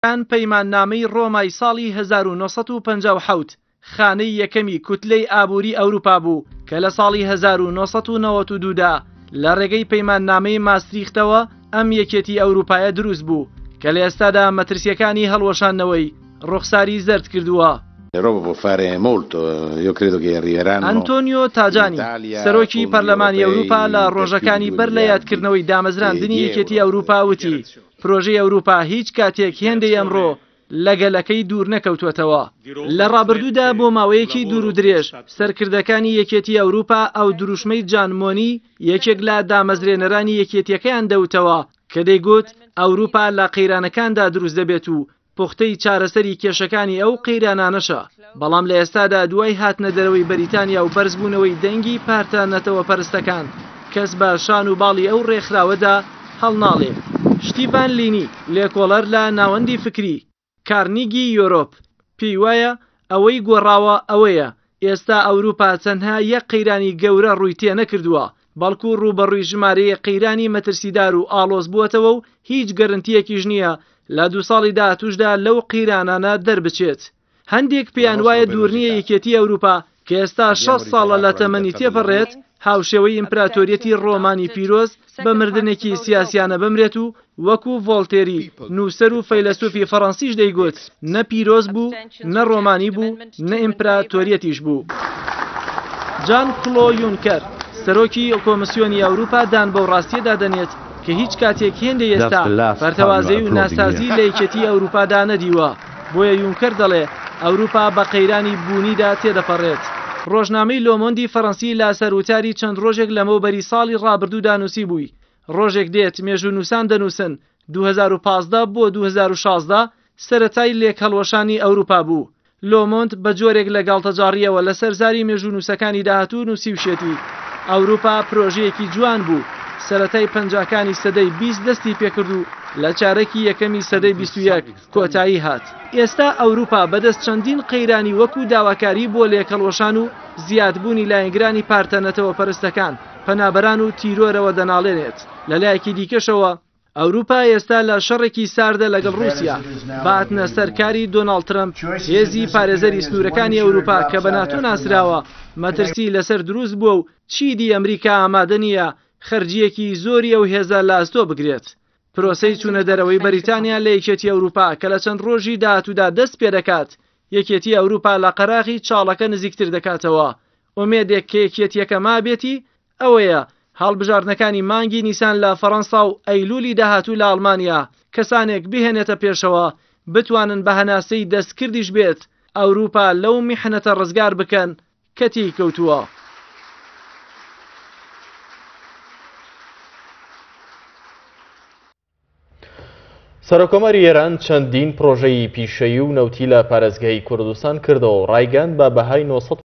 کان پەیماننامەی ڕۆمای ساڵی 1957 خانەی یەکەمی کوتلەی ئابووری ئەوروپا بوو کە لە ساڵی 1992 دا لە ڕێگەی پەیماننامەی ماستریختەوە ئەم یەکێتی ئەوروپایە دروست بوو کە لە ئێستادا مەترسیەکانی هەڵوەشاندنەوەی ڕوخساری زەرد کردووە. ئەنتۆنیۆ تاجانی سەرۆکی پەرلەمانی ئەوروپا لە ڕۆژەکانی بەر لە یادکردنەوەی دامەزراندنی یەکێتی ئەوروپا وتی پرۆژەی ئەوروپا هیچ کاتێک هێندەی ئەمڕۆ لەگەلەکەی دوور نەکەوتوێتەوە. لە ڕابردوودا بۆ ماوەیەکی دوور و درێژ سەرکردەکانی یەکێتی ئەوروپا ئەو دروشمەی جان مۆنی یەکێک لە دامەزرێنەرانی یەکێتیەکەیان دەوتەوە کە دەیگوت ئەوروپا لە قەیرانەکاندا دروست دەبێت و پوختەی چارەسەری کێشەکانی ئەو قەیرانانەشە. بەڵام لە ئێستادا دوای هاتنە دەرەوەی بەریتانیا و بەرزبوونەوەی دەنگی پارتانەتەوە پەرستەکان کەس بە شان و باڵی ئەو ڕێکخراوەدا هەڵناڵێ. شتیفان لینی لێکۆڵەر لە ناوەندی فکری کارنیگی یۆرۆپ پێی وایە ئەوەی گۆڕاوە ئەوەیە ئێستا ئەوروپا تەنها یەک قەیرانی گەورە ڕووی تێ نەکردووە بەڵکو ڕوبەڕووی ژمارەیە قەیرانی مەترسیدار و ئاڵۆز بووەتەوە و هیچ گەرنتیەکیش نییە لە 2 ساڵی داهاتووشدا لەو قەیرانانە دەربچێت. هەندێک پێیان وایە دوور نییە یەکێتی ئەوروپا کە ئێستا 6 ساڵە لە تەمەنی تێپەڕێت هاوشێوەی ئیمپراتۆریەتی ڕۆمانی پیرۆز بە مردنێکی سیاسیانە بمرێت و وەکو ڤۆڵتێری نووسەر و فەیلسوفی فەڕەنسیش دەیگوت نە پیرۆز بوو نە ڕۆمانی بوو نە ئیمپراتۆریەتیش بوو. جان کلۆ یونکەر سەرۆکی کۆمسیۆنی ئەوروپا دان بەو ڕاستیەدا دەنێت کە هیچ کاتێک هێندەی ئێستا بەرتەوازەی و ناسازی لە یەکێتی ئەوروپادا نەدیوە. بۆیە یونکەر دەڵێ ئەوروپا بە قەیرانی بوونیدا تێدەپەڕێت. ڕۆژنامەی لۆمۆندی فەڕەنسی لا سەروتاری چەند ڕۆژێک لەمەوبەری ساڵی ڕابردوودا نووسی بووی ڕۆژێک دێت مێژوو نووسان دەنووسن 2015 بۆ 2016 سەرەتای لێک هەڵوەشانی ئەوروپا بوو. لۆمۆند بە جۆرێک لە گاڵتەجاڕیەوە لە سەرزاری مێژوو نووسەکانی داهاتوو نووسیوشێتی ئەوروپا پرۆژەیەکی جوان بوو سەرەتای پەنجاکانی سەدەی 20 دەستی پێکرد و لە چارەکی یەکەمی سەدەی 21 کۆتایی هات. ئێستا ئەوروپا بەدەست چەندین قەیرانی وەکو داواکاری بۆ لێکەڵوەشان و زیادبوونی لایەنگرانی پارتەنەتەوە پەرستەکان پەنابەران و تیرۆرەوە دەناڵێنێت. لەلایەکی دیکەشەوە ئەوروپا ئێستا لە شەڕێکی ساردە لەگەڵ رووسیا باتنە سەرکاری دۆناڵد ترەمپ هێزی پارێزەری سنوورەکانی ئەوروپا کە بە ناتۆ ناسراوە مەترسی لەسەر دروست بووە و چیدی ئەمریکا ئامادە نییە خەرجیەکی زۆری ئەو هێزە لە ئەستۆ بگرێت. پرۆسەی چوونە دەرەوەی بەریتانیا لە یەکێتی ئەوروپا کە لە چەند ڕۆژی داهاتوودا دەست پێ دەکات یەکێتی ئەوروپا لە قەراغی چاڵەکە نزیکتر دەکاتەوە. ئومێدێک کە یەکێتیەکە مابێتی ئەوەیە هەڵبژاردنەکانی مانگی نیسان لە فەڕەنسا و ئەیلولی داهاتوو لە ئەڵمانیا کەسانێک بهێنێتە پێشەوە بتوانن بە هەناسەی دەستکردیش بێت ئەوروپا لەو میحنەتە ڕزگار بکەن کەتی کەوتووە. سەرۆکۆمەری ئێران چەندین پرۆژەی پیشەیی و نەوتی لە پارێزگای کوردستان کردەوە و ڕایگەاند بە بەهای 900